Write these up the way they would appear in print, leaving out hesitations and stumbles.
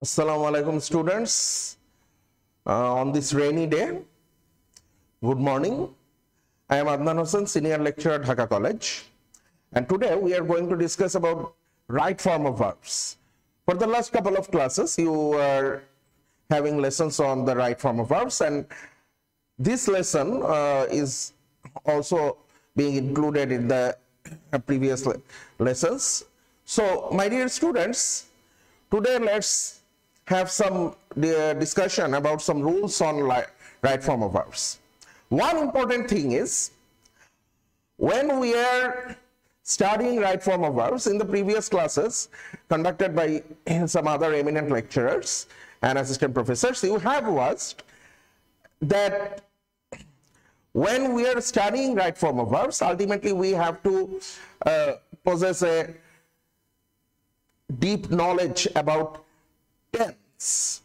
Assalamu alaikum students. On this rainy day, good morning. I am Adnan Hossain, senior lecturer at Dhaka College, and today we are going to discuss about right form of verbs. For the last couple of classes, you are having lessons on the right form of verbs, and this lesson is also being included in the previous lessons. So, my dear students, today let's have some discussion about some rules on right form of verbs. One important thing is, when we are studying right form of verbs in the previous classes conducted by some other eminent lecturers and assistant professors, you have watched that when we are studying right form of verbs, ultimately we have to possess a deep knowledge about tense.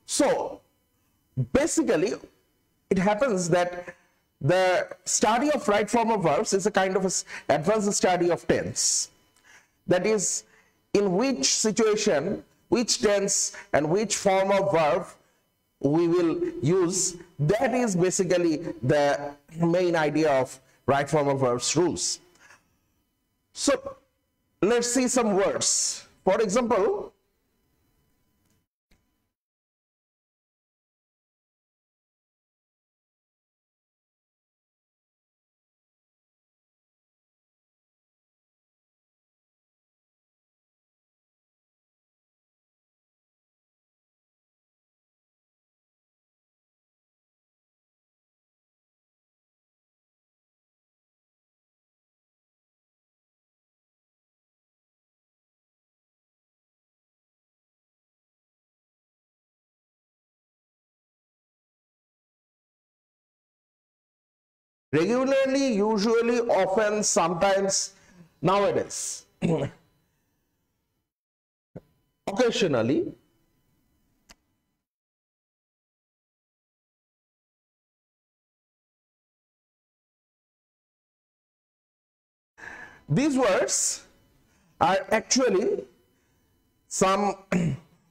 So basically it happens that the study of right form of verbs is a kind of advanced study of tense. That is, in which situation, which tense and which form of verb we will use. That is basically the main idea of right form of verbs rules. So let's see some words. For example, regularly, usually, often, sometimes, nowadays, occasionally, these words are actually some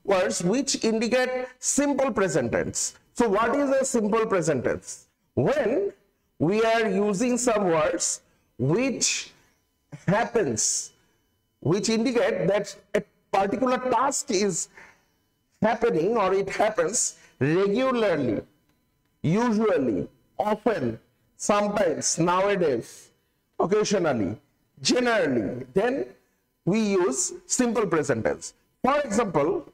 words which indicate simple present tense. So what is a simple present tense? When we are using some words which happens, which indicate that a particular task is happening or it happens regularly, usually, often, sometimes, nowadays, occasionally, generally, then we use simple present tense. For example,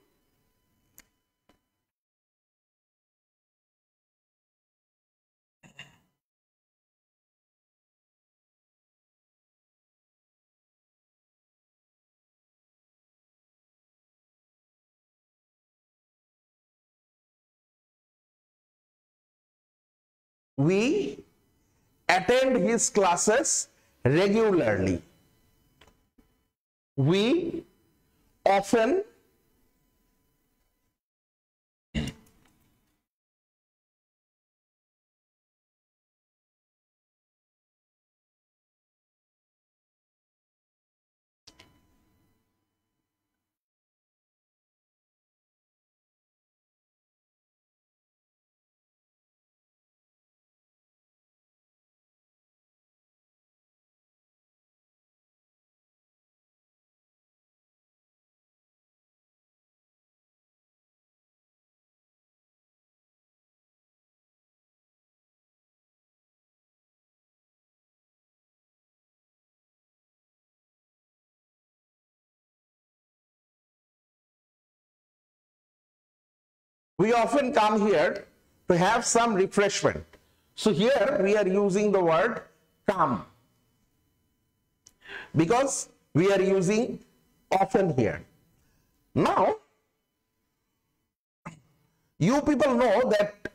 we attend his classes regularly. We often come here to have some refreshment. So here we are using the word come because we are using often here. Now, you people know that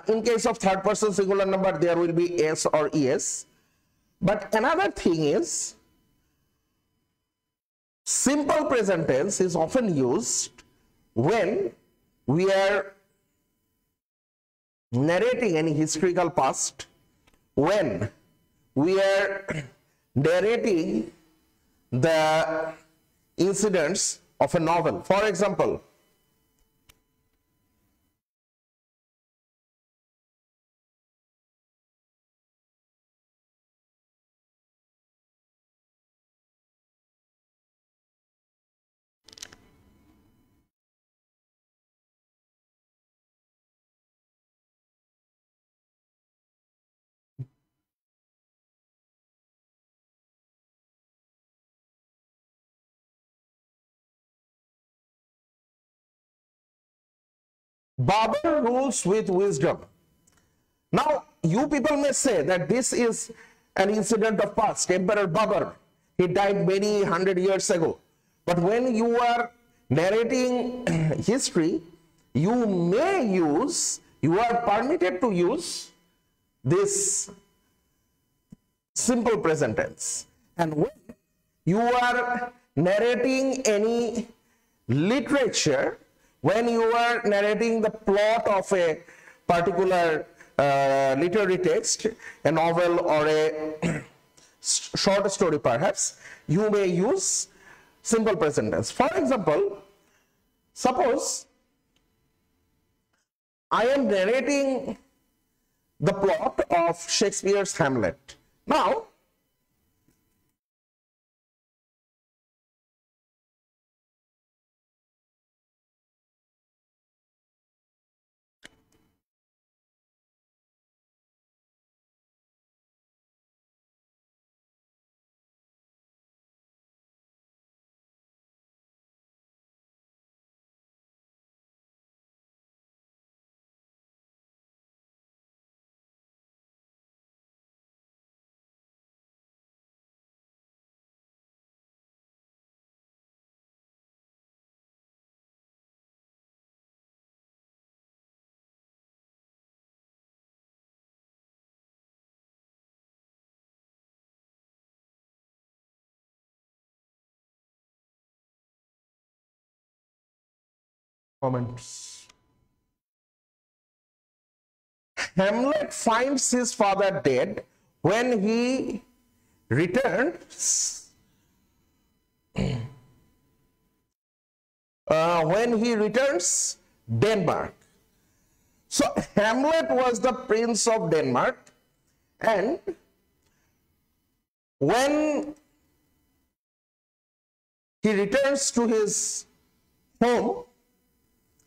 in case of third person singular number there will be s or es. But another thing is, simple present tense is often used when we are narrating any historical past, when we are narrating the incidents of a novel. For example, Babur rules with wisdom. Now, you people may say that this is an incident of past. Emperor Babur, he died many 100 years ago. But when you are narrating history, you are permitted to use this simple present tense. And when you are narrating any literature, when you are narrating the plot of a particular literary text, a novel or a short story perhaps, you may use simple present tense. For example, suppose I am narrating the plot of Shakespeare's Hamlet. Now, comments. Hamlet finds his father dead when he returns Denmark. So Hamlet was the prince of Denmark, and when he returns to his home,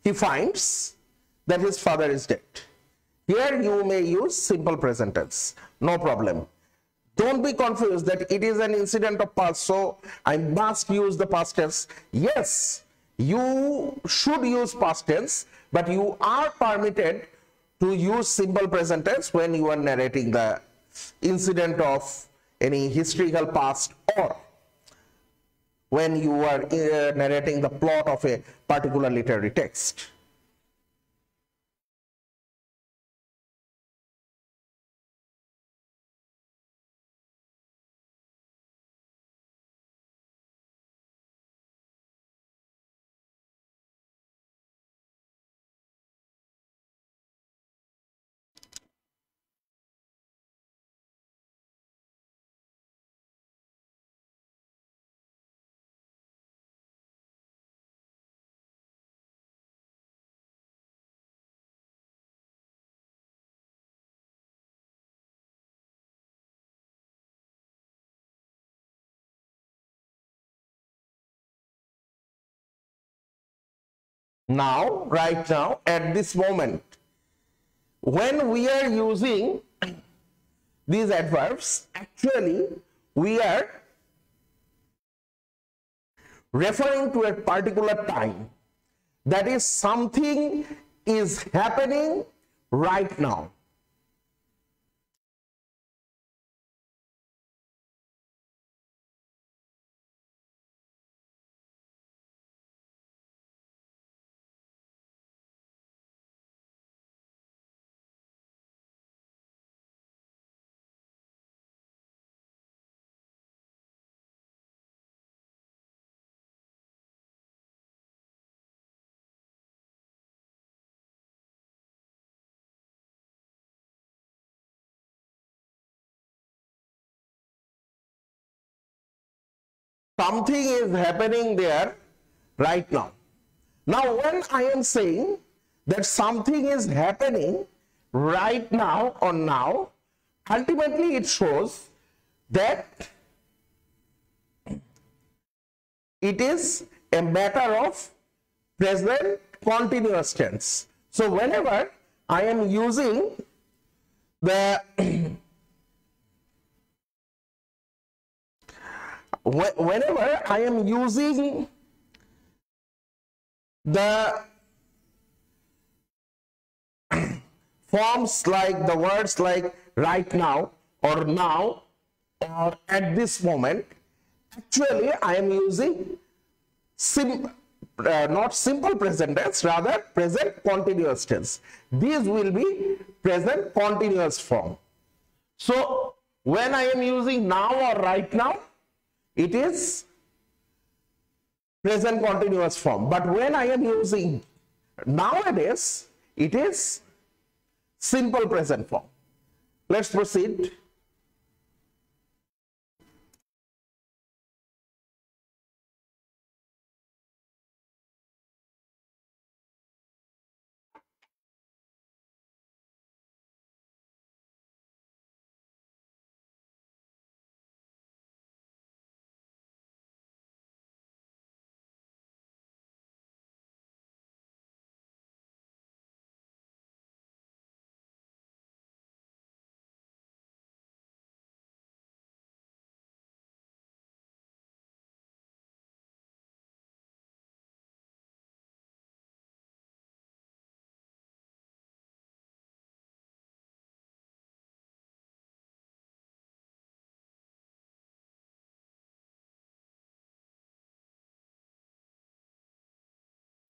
he finds that his father is dead. Here you may use simple present tense, no problem. Don't be confused that it is an incident of past, so I must use the past tense. Yes, you should use past tense, but you are permitted to use simple present tense when you are narrating the incident of any historical past, or when you are narrating the plot of a particular literary text. Now, right now, at this moment, when we are using these adverbs, actually we are referring to a particular time. That is, something is happening right now. Something is happening there right now. Now, when I am saying that something is happening right now or now, ultimately it shows that it is a matter of present continuous tense. So whenever I am using the whenever I am using the forms like the words like right now or now or at this moment, actually I am using not simple present tense, rather present continuous tense. These will be present continuous form. So when I am using now or right now, it is present continuous form. But when I am using nowadays, it is simple present form. Let's proceed.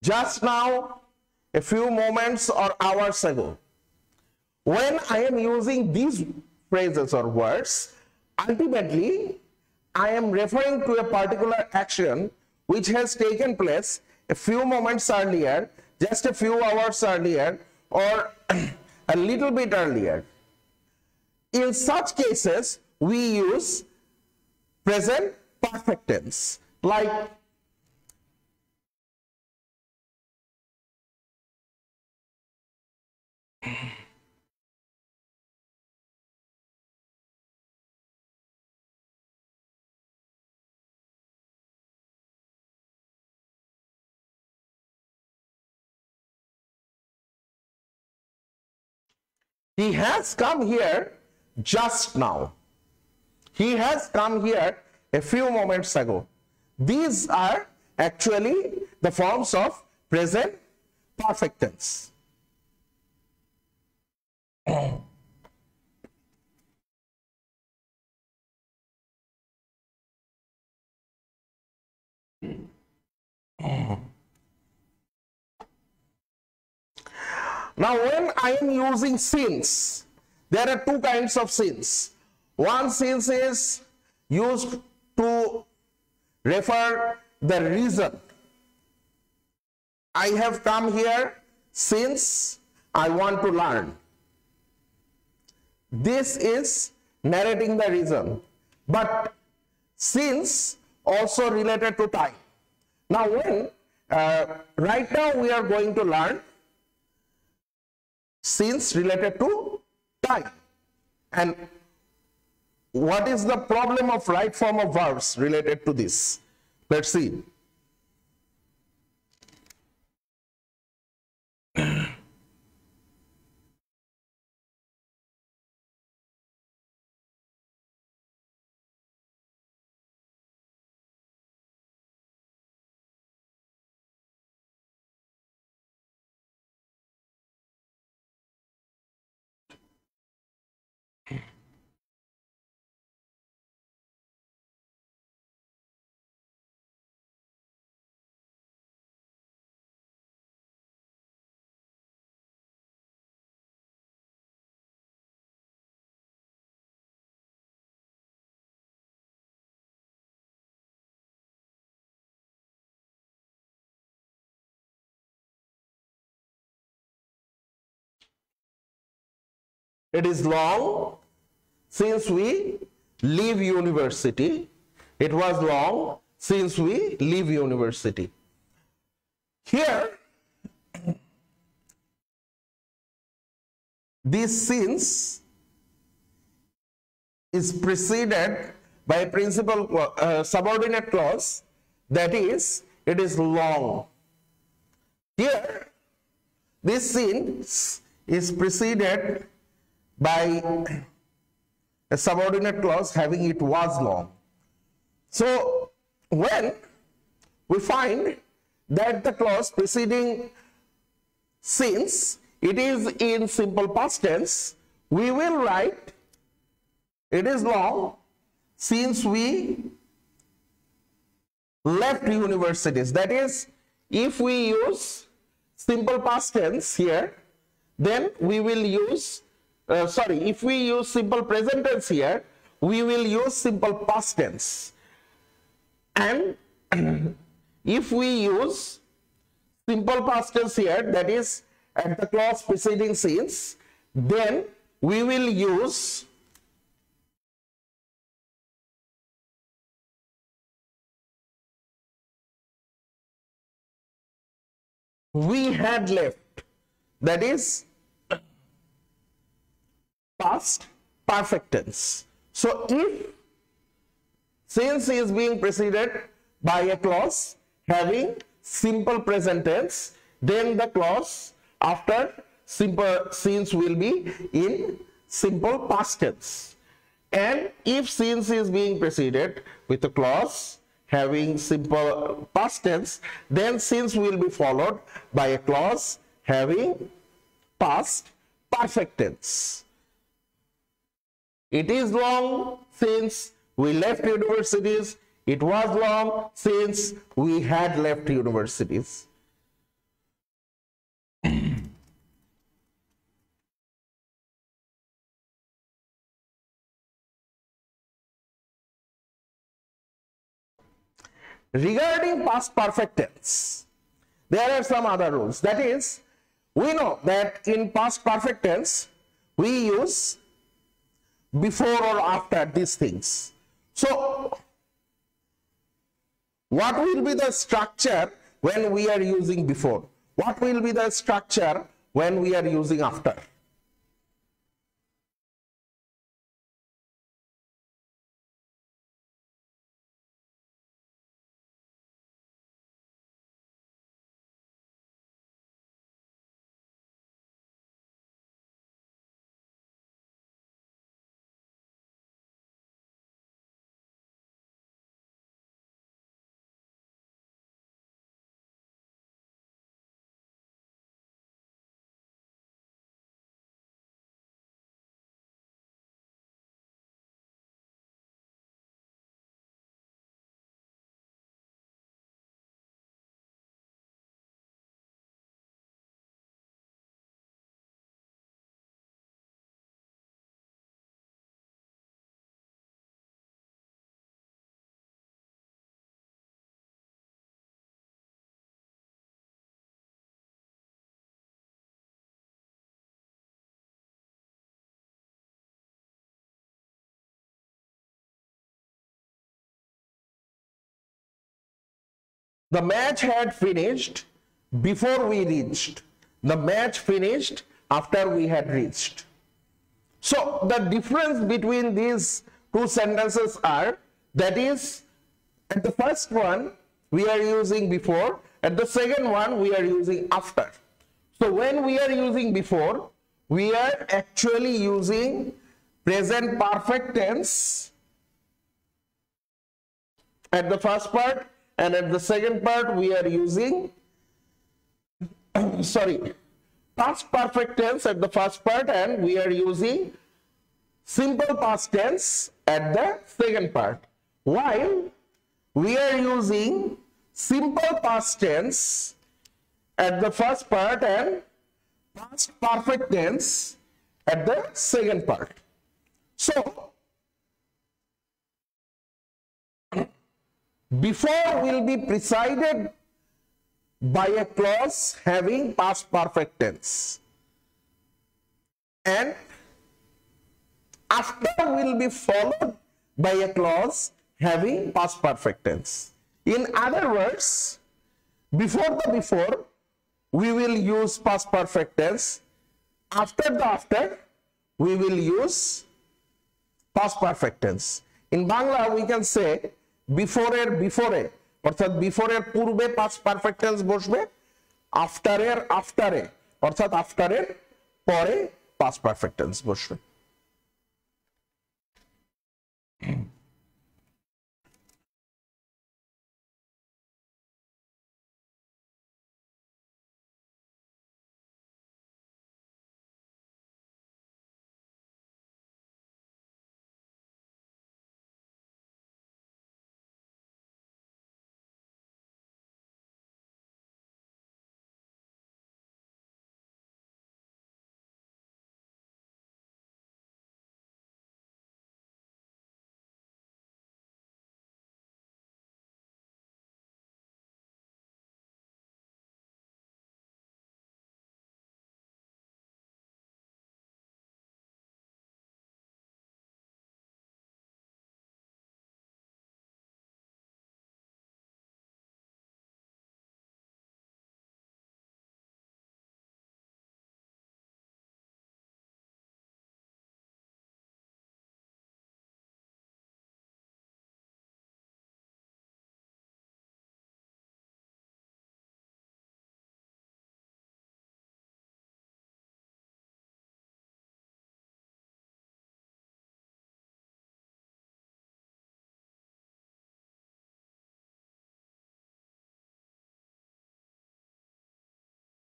Just now, a few moments or hours ago, when I am using these phrases or words, ultimately I am referring to a particular action which has taken place a few moments earlier, just a few hours earlier, or a little bit earlier. In such cases, we use present perfect tense, like he has come here just now. He has come here a few moments ago. These are actually the forms of present perfect tense. Now, when I am using since, there are two kinds of since. One since is used to refer the reason. I have come here since I want to learn. This is narrating the reason. But since also related to time. Now, when right now we are going to learn since related to time. And what is the problem of right form of verbs related to this? Let's see. It is long since we leave university. It was long since we leave university. Here, this since is preceded by a principal subordinate clause, that is, it is long. Here, this since is preceded by a subordinate clause having it was long. So when we find that the clause preceding since it is in simple past tense, we will write it is long since we left universities. That is, if we use simple past tense here, then we will use if we use simple present tense here, we will use simple past tense. And if we use simple past tense here, that is at the clause preceding since, then we will use we had left, that is past perfect tense. So if since is being preceded by a clause having simple present tense, then the clause after simple since will be in simple past tense. And if since is being preceded with a clause having simple past tense, then since will be followed by a clause having past perfect tense. It is long since we left universities. It was long since we had left universities. Regarding past perfect tense, there are some other rules. That is, we know that in past perfect tense, we use before or after these things. So, what will be the structure when we are using before? What will be the structure when we are using after? The match had finished before we reached. The match finished after we had reached. So the difference between these two sentences are, that is, at the first one we are using before, at the second one we are using after. So when we are using before, we are actually using present perfect tense at the first part, and at the second part we are using past perfect tense at the first part, and we are using simple past tense at the second part. While we are using simple past tense at the first part and past perfect tense at the second part. So before will be preceded by a clause having past perfect tense, and after will be followed by a clause having past perfect tense. In other words, before the before we will use past perfect tense, after the after we will use past perfect tense. In Bangla we can say before এর before এ, অর্থাৎ before এর পূর্বে past perfect tense বসবে, after এর after এ, অর্থাৎ after এর পরে past perfect tense বসবে।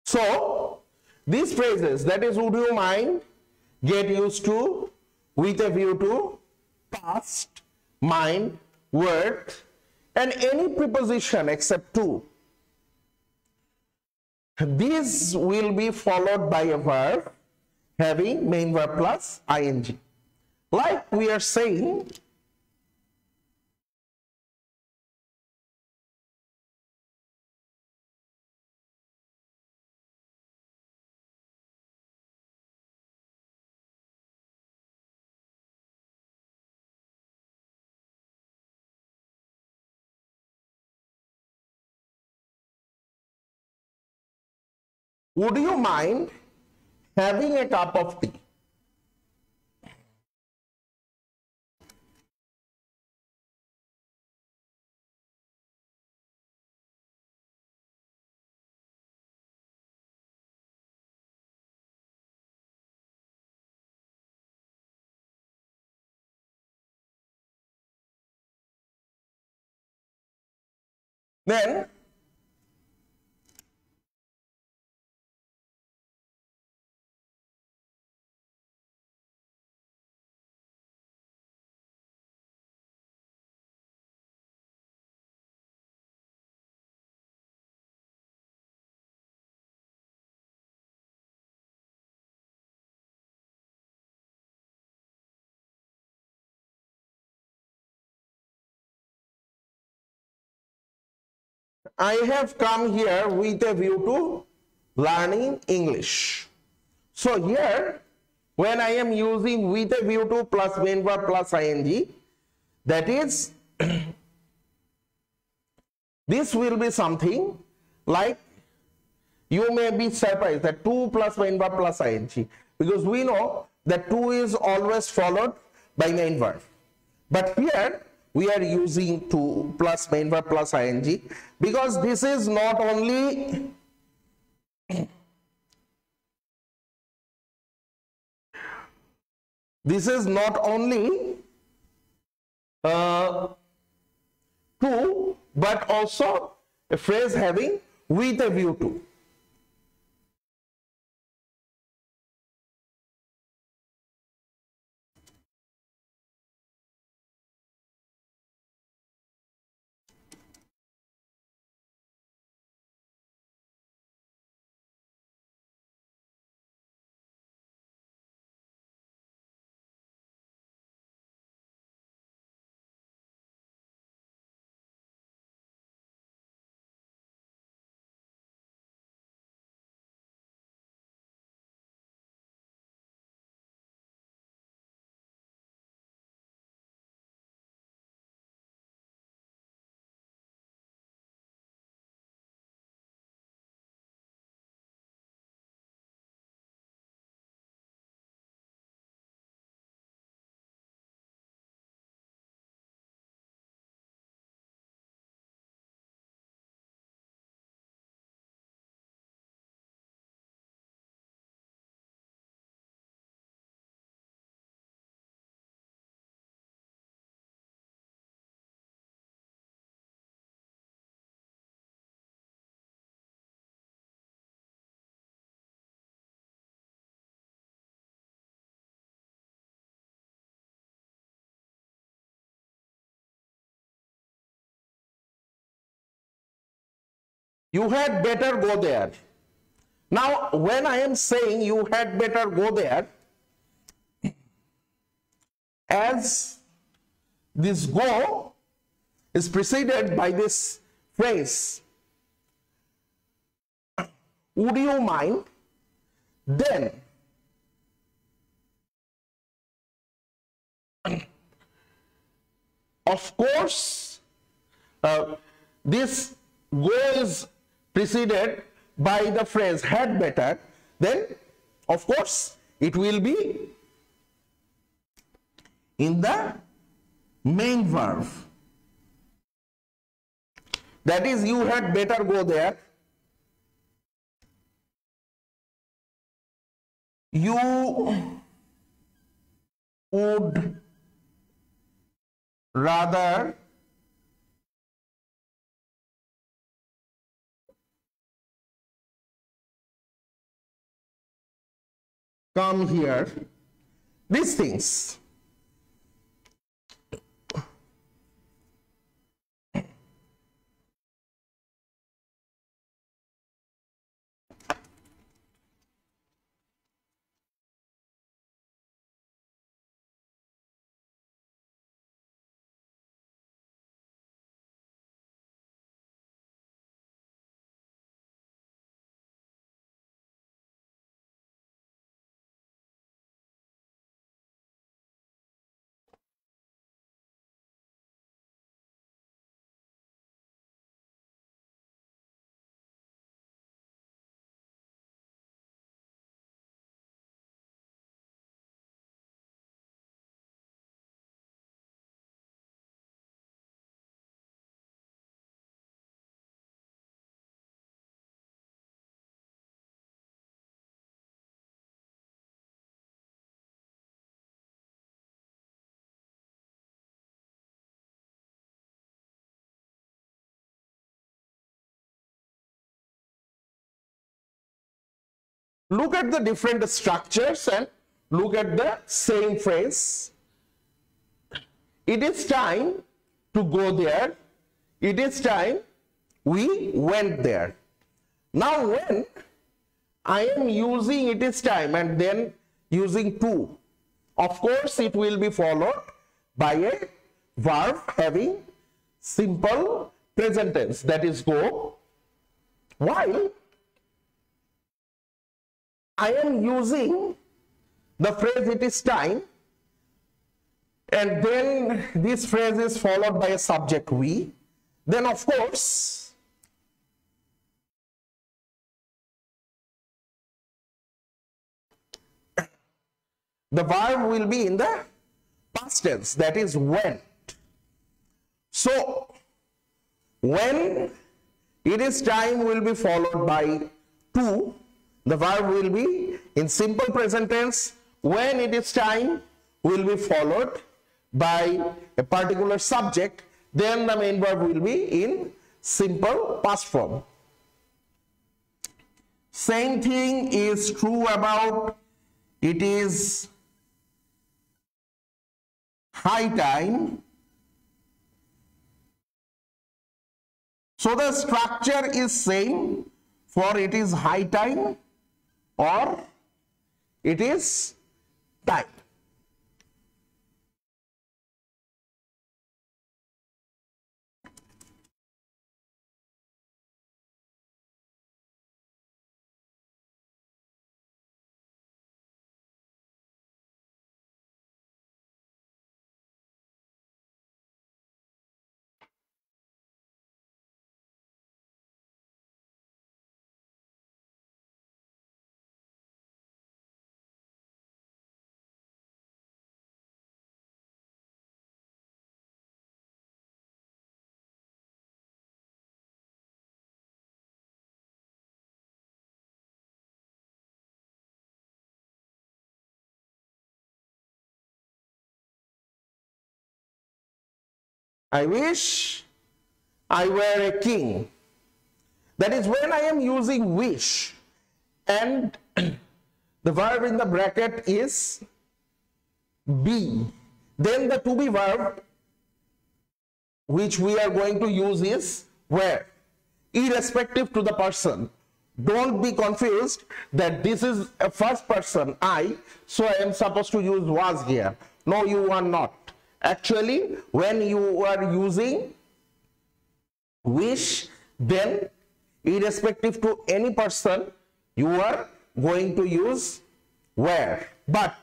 So these phrases, that is would you mind, get used to, with a view to, past, mind, word, and any preposition except to, these will be followed by a verb having main verb plus ing. Like we are saying, would you mind having a cup of tea? Then I have come here with a view to learning English. So here, when I am using with a view to plus main verb plus ing, that is, this will be something like, you may be surprised that to plus main verb plus ing, because we know that to is always followed by main verb. But here we are using to plus main verb plus ing because this is not only to, but also a phrase having with a view to. You had better go there. Now, when I am saying you had better go there, as this go is preceded by this phrase, would you mind, then of course this go is preceded by the phrase had better, then of course it will be in the main verb. That is, you had better go there. You would rather come here. These things. Look at the different structures and look at the same phrase. It is time to go there. It is time we went there. Now when I am using it is time and then using to, of course it will be followed by a verb having simple present tense, that is go. While I am using the phrase it is time and then this phrase is followed by a subject we, then of course the verb will be in the past tense, that is went. So when it is time will be followed by to, the verb will be in simple present tense. When it is time will be followed by a particular subject, then the main verb will be in simple past form. Same thing is true about it is high time. So the structure is same for it is high time or it is time. I wish I were a king. That is when I am using wish and the verb in the bracket is be. Then the to be verb which we are going to use is were, irrespective to the person. Don't be confused that this is a first person I, so I am supposed to use was here. No, you are not. Actually, when you are using wish, then irrespective to any person, you are going to use were. But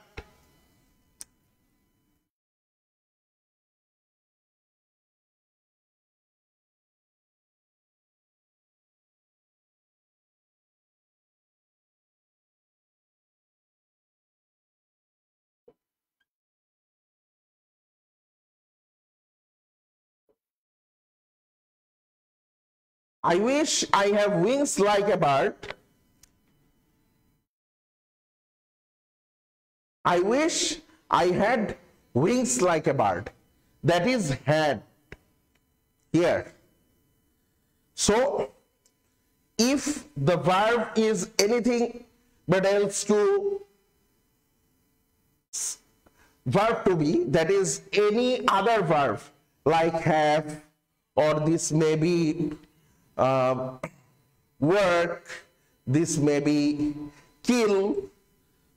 I wish I have wings like a bird. I wish I had wings like a bird. That is had here. So if the verb is anything but else to verb to be, that is any other verb like have, or this may be work, this may be kill.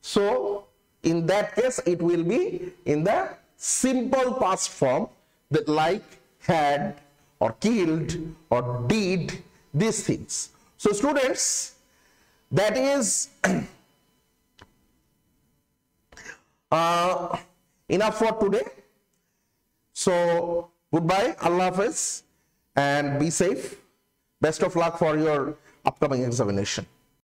So in that case it will be in the simple past form, that like had or killed or did, these things. So students, that is enough for today. So goodbye, Allah Hafiz, and be safe. Best of luck for your upcoming examination.